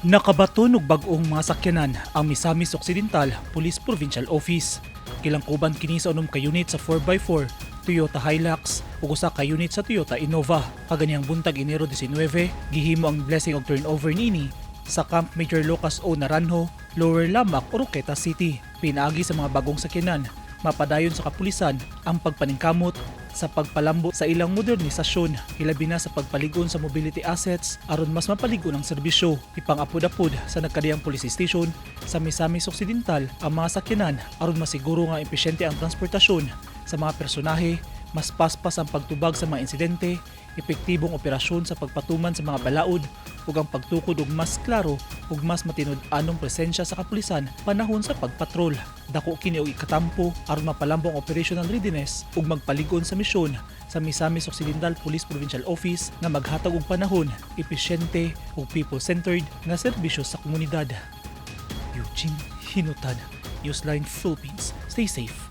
Nakabaton og bag-ong mga sakyanan ang Misamis Occidental Police Provincial Office. Kilangkuban kini sa unom ka unit sa 4x4 Toyota Hilux ug usa ka unit sa Toyota Innova. Kaganihang buntag Enero 19, gihimo ang blessing og turnover niini sa Camp Major Lucas O. Naranjo, Lower Lamac, Oroqueta City. Pinaagi sa mga bagong sakyanan, mapadayon sa kapulisan ang pagpaningkamot sa pagpalambo sa ilang modernisasyon, hilabi na sa pagpaligon sa mobility assets aron mas mapaligon ang serbisyo. IPANG-APOD-APOD sa nagkadiyang police station sa Misamis Occidental ang mga sakyanan aron masiguro nga epesyente ang transportasyon sa mga personahe, mas paspas ang pagtubag sa mga insidente, epektibong operasyon sa pagpatuman sa mga balaod ug ang pagtukod og mas klaro ug mas matinud-anong presensya sa kapulisan panahon sa pagpatrol. Dako kini og ikatampo aron mapalambong operational readiness ug magpaligon sa misyon sa Misamis Occidental Police Provincial Office nga maghatag og panahon, epesyente ug people-centered nga serbisyo sa komunidad. Eugene Hinutad, Newsline Philippines. Stay safe.